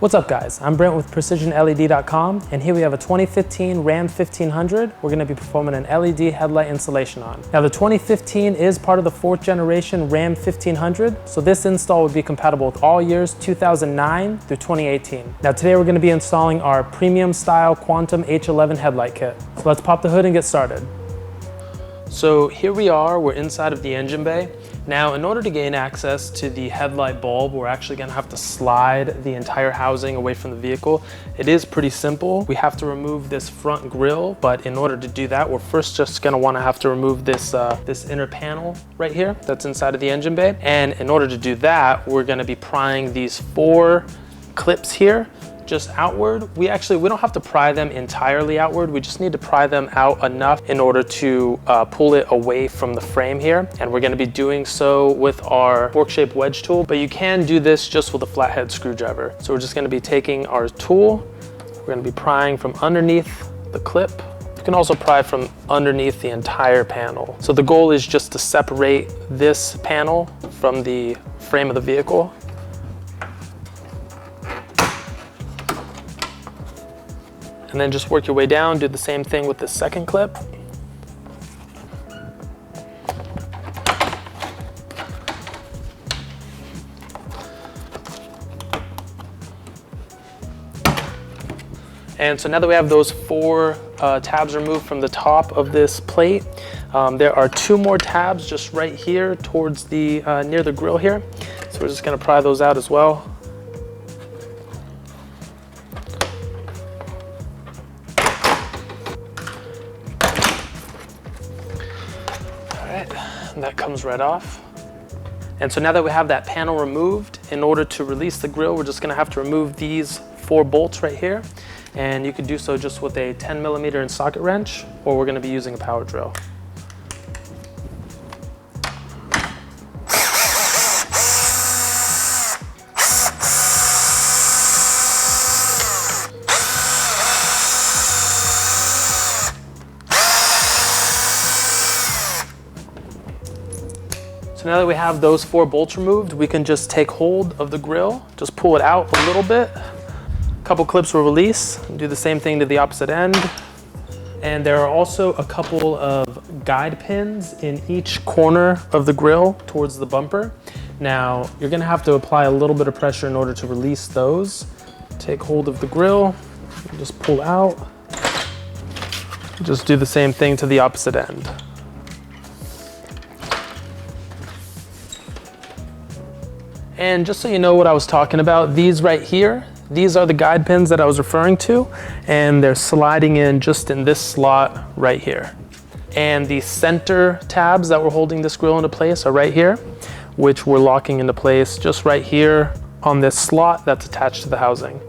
What's up guys, I'm Brent with PrecisionLED.com, and here we have a 2015 Ram 1500 we're going to be performing an LED headlight installation on. Now the 2015 is part of the 4th generation Ram 1500, so this install would be compatible with all years 2009 through 2018. Now today we're going to be installing our premium style Quantum H11 headlight kit. So let's pop the hood and get started. So here we are, we're inside of the engine bay. Now, in order to gain access to the headlight bulb, we're actually gonna have to slide the entire housing away from the vehicle. It is pretty simple. We have to remove this front grille, but in order to do that, we're first just gonna have to remove this, this inner panel right here that's inside of the engine bay. And in order to do that, we're gonna be prying these 4 clips here just outward. We don't have to pry them entirely outward. We just need to pry them out enough in order to pull it away from the frame here. And we're gonna be doing so with our fork-shaped wedge tool, but you can do this just with a flathead screwdriver. So we're just gonna be taking our tool, we're gonna be prying from underneath the clip. You can also pry from underneath the entire panel. So the goal is just to separate this panel from the frame of the vehicle. And then just work your way down, do the same thing with the second clip. And so now that we have those 4 tabs removed from the top of this plate, there are 2 more tabs just right here towards the near the grill here. So we're just gonna pry those out as well. And that comes right off. And so now that we have that panel removed, in order to release the grill, we're just gonna have to remove these 4 bolts right here. And you can do so just with a 10mm socket wrench, or we're gonna be using a power drill. So now that we have those 4 bolts removed, we can just take hold of the grill, just pull it out a little bit. A couple clips will release, do the same thing to the opposite end. And there are also a couple of guide pins in each corner of the grill towards the bumper. Now, you're gonna have to apply a little bit of pressure in order to release those. Take hold of the grill, just pull out. Just do the same thing to the opposite end. And just so you know what I was talking about, these right here, these are the guide pins that I was referring to, and they're sliding in just in this slot right here. And the center tabs that were holding this grill into place are right here, which we're locking into place just right here on this slot that's attached to the housing.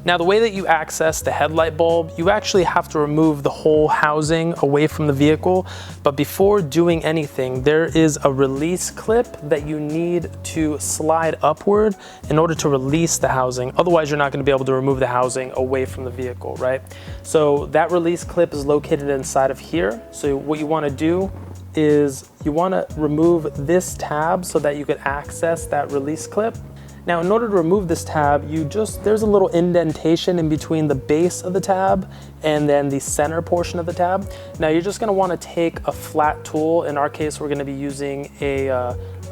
Now, the way that you access the headlight bulb, you actually have to remove the whole housing away from the vehicle. But before doing anything, there is a release clip that you need to slide upward in order to release the housing. Otherwise, you're not going to be able to remove the housing away from the vehicle, right? So that release clip is located inside of here. So what you want to do is you want to remove this tab so that you can access that release clip. Now, in order to remove this tab, there's a little indentation in between the base of the tab and then the center portion of the tab. Now, you're just gonna wanna take a flat tool. In our case, we're gonna be using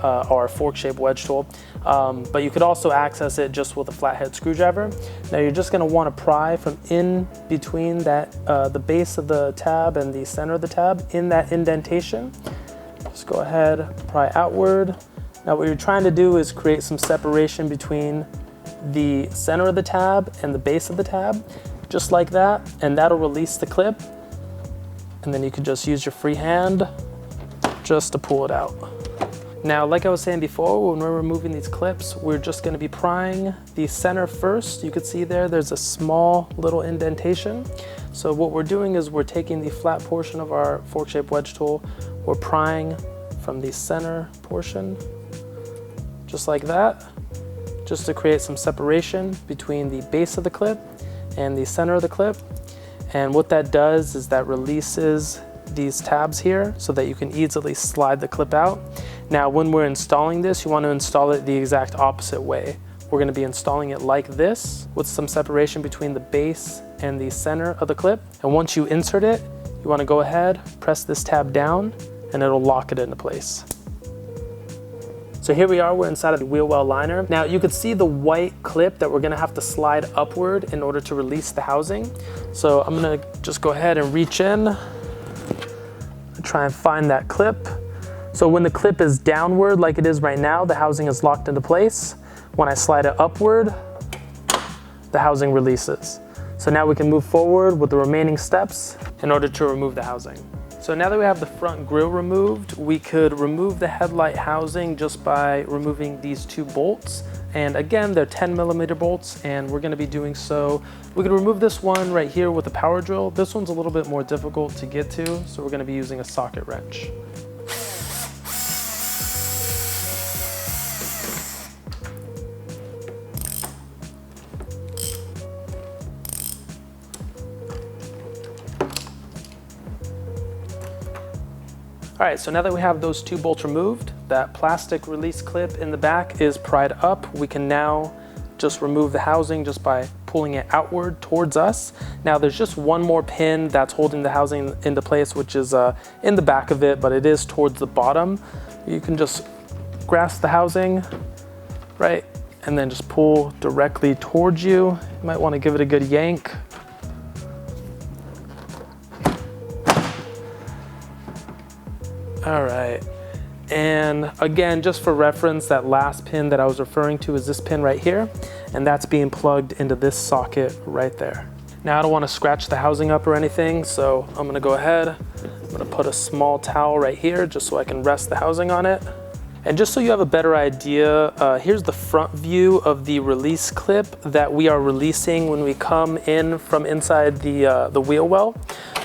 our fork-shaped wedge tool, but you could also access it just with a flathead screwdriver. Now, you're just gonna wanna pry from in between that, the base of the tab and the center of the tab in that indentation. Just go ahead, pry outward. Now what you're trying to do is create some separation between the center of the tab and the base of the tab, just like that, and that'll release the clip. And then you can just use your free hand just to pull it out. Now, like I was saying before, when we're removing these clips, we're just gonna be prying the center first. You can see there's a small little indentation. So what we're doing is we're taking the flat portion of our fork-shaped wedge tool, we're prying from the center portion, just like that, just to create some separation between the base of the clip and the center of the clip. And what that does is that releases these tabs here so that you can easily slide the clip out. Now, when we're installing this, you want to install it the exact opposite way. we're going to be installing it like this with some separation between the base and the center of the clip. And once you insert it, you want to go ahead, press this tab down, and it'll lock it into place. So here we are, we're inside of the wheel well liner. Now you can see the white clip that we're gonna have to slide upward in order to release the housing. So I'm gonna just go ahead and reach in and try and find that clip. So when the clip is downward like it is right now, the housing is locked into place. When I slide it upward, the housing releases. So now we can move forward with the remaining steps in order to remove the housing. So now that we have the front grille removed, we could remove the headlight housing just by removing these two bolts. And again, they're 10mm bolts, and we're gonna be doing so. We could remove this one right here with a power drill. This one's a little bit more difficult to get to, so we're gonna be using a socket wrench. All right, so now that we have those two bolts removed, that plastic release clip in the back is pried up. We can now just remove the housing just by pulling it outward towards us. Now there's just one more pin that's holding the housing into place, which is in the back of it, but it is towards the bottom. You can just grasp the housing, right, and then just pull directly towards you. You might want to give it a good yank. All right, and again, just for reference, that last pin that I was referring to is this pin right here, and that's being plugged into this socket right there. Now I don't want to scratch the housing up or anything, so I'm gonna go ahead, I'm gonna put a small towel right here just so I can rest the housing on it. And just so you have a better idea, here's the front view of the release clip that we are releasing when we come in from inside the wheel well,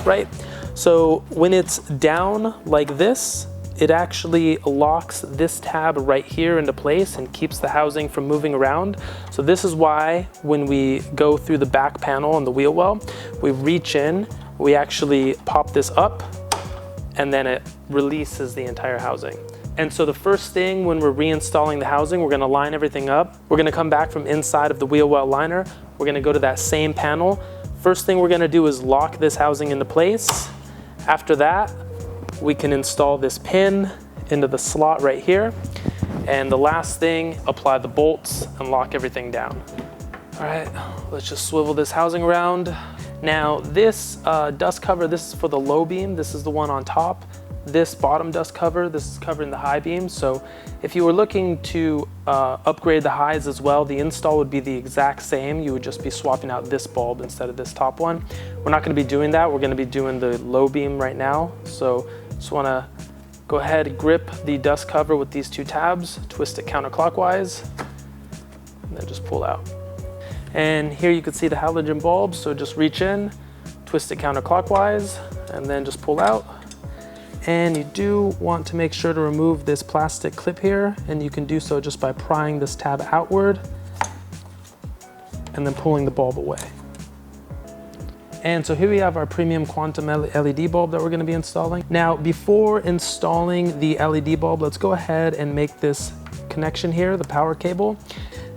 right? So when it's down like this, it actually locks this tab right here into place and keeps the housing from moving around. So this is why when we go through the back panel on the wheel well, we reach in, we actually pop this up, and then it releases the entire housing. And so the first thing when we're reinstalling the housing, we're gonna line everything up. We're gonna come back from inside of the wheel well liner. We're gonna go to that same panel. First thing we're gonna do is lock this housing into place. After that, we can install this pin into the slot right here. And the last thing, apply the bolts and lock everything down. All right, let's just swivel this housing around. Now this dust cover, this is for the low beam. This is the one on top. This bottom dust cover, this is covering the high beam. So if you were looking to upgrade the highs as well, the install would be the exact same. You would just be swapping out this bulb instead of this top one. We're not gonna be doing that. We're gonna be doing the low beam right now. So just wanna go ahead, grip the dust cover with these two tabs, twist it counterclockwise, and then just pull out. And here you can see the halogen bulb. So just reach in, twist it counterclockwise, and then just pull out. And you do want to make sure to remove this plastic clip here, and you can do so just by prying this tab outward and then pulling the bulb away. And so here we have our premium quantum LED bulb that we're going to be installing. Now, before installing the LED bulb, let's go ahead and make this connection here, the power cable.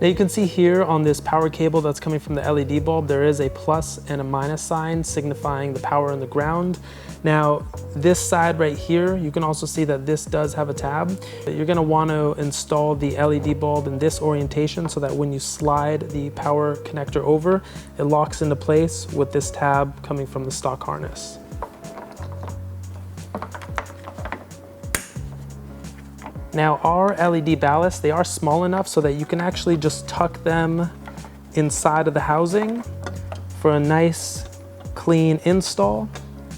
Now you can see here on this power cable that's coming from the LED bulb, there is a plus and a minus sign signifying the power and the ground. Now, this side right here, you can also see that this does have a tab. You're gonna wanna install the LED bulb in this orientation so that when you slide the power connector over, it locks into place with this tab coming from the stock harness. Now, our LED ballasts, they are small enough so that you can actually just tuck them inside of the housing for a nice, clean install.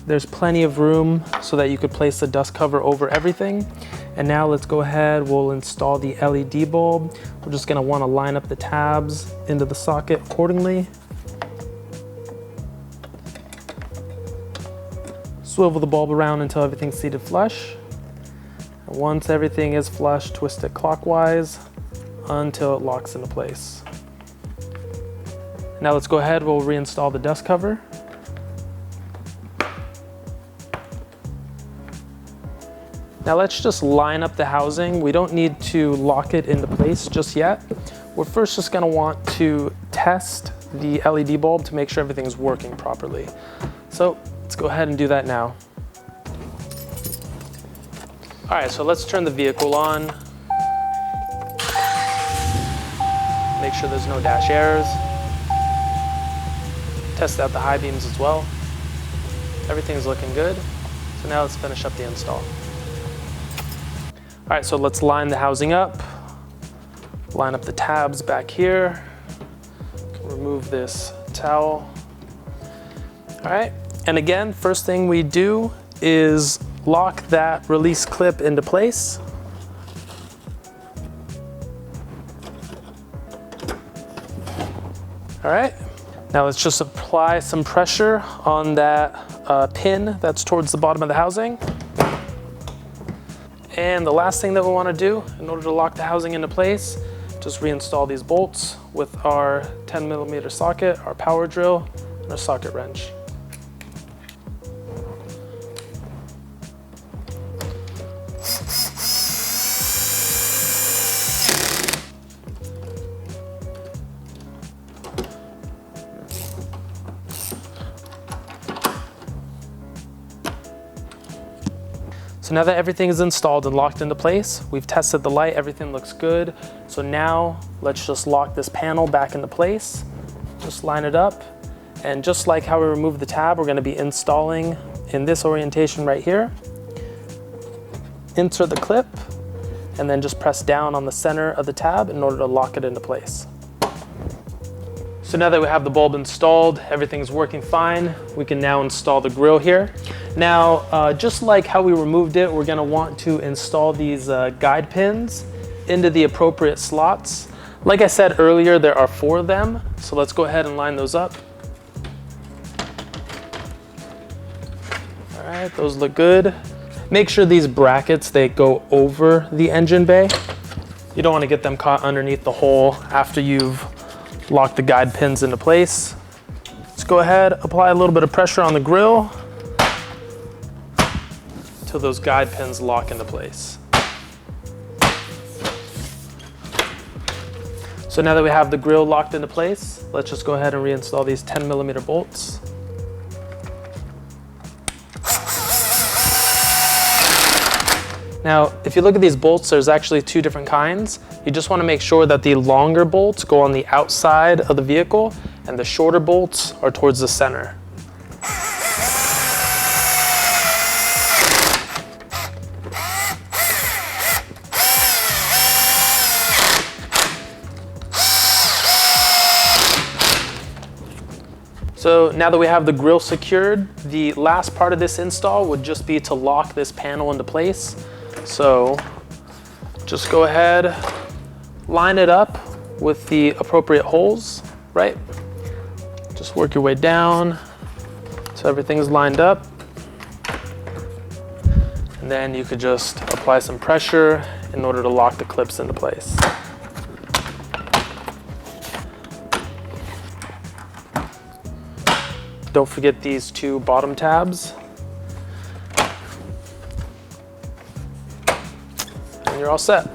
There's plenty of room so that you could place the dust cover over everything. And now let's go ahead, we'll install the LED bulb. We're just gonna wanna line up the tabs into the socket accordingly. Swivel the bulb around until everything's seated flush. And once everything is flush, twist it clockwise until it locks into place. Now let's go ahead, we'll reinstall the dust cover. Now let's just line up the housing. We don't need to lock it into place just yet. we're first just gonna want to test the LED bulb to make sure everything's working properly. So let's go ahead and do that now. All right, so let's turn the vehicle on. Make sure there's no dash errors. Test out the high beams as well. Everything's looking good. So now let's finish up the install. All right, so let's line the housing up. Line up the tabs back here. Remove this towel. All right, and again, first thing we do is lock that release clip into place. All right, now let's just apply some pressure on that pin that's towards the bottom of the housing. And the last thing that we want to do in order to lock the housing into place, just reinstall these bolts with our 10mm socket, our power drill, and our socket wrench. So now that everything is installed and locked into place, we've tested the light, everything looks good. So now let's just lock this panel back into place. Just line it up. And just like how we removed the tab, we're gonna be installing in this orientation right here. Insert the clip and then just press down on the center of the tab in order to lock it into place. So now that we have the bulb installed, everything's working fine, we can now install the grill here. Now, just like how we removed it, we're gonna want to install these guide pins into the appropriate slots. Like I said earlier, there are 4 of them, so let's go ahead and line those up. All right, those look good. Make sure these brackets, they go over the engine bay. You don't wanna get them caught underneath the hole after you've locked the guide pins into place. Let's go ahead, apply a little bit of pressure on the grill until those guide pins lock into place. So now that we have the grill locked into place, let's just go ahead and reinstall these 10mm bolts. Now, if you look at these bolts, there's actually 2 different kinds. You just want to make sure that the longer bolts go on the outside of the vehicle and the shorter bolts are towards the center. So now that we have the grill secured, the last part of this install would just be to lock this panel into place. So just go ahead, line it up with the appropriate holes, right? Just work your way down so everything's lined up. And then you could just apply some pressure in order to lock the clips into place. Don't forget these 2 bottom tabs. And you're all set.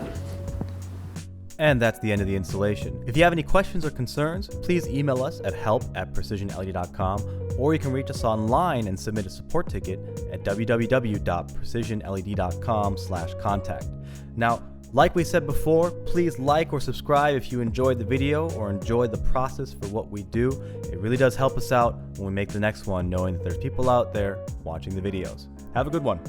And that's the end of the installation. If you have any questions or concerns, please email us at help@precisionled.com, or you can reach us online and submit a support ticket at www.precisionled.com/contact. Now, like we said before, please like or subscribe if you enjoyed the video or enjoyed the process for what we do. It really does help us out when we make the next one, knowing that there's people out there watching the videos. Have a good one.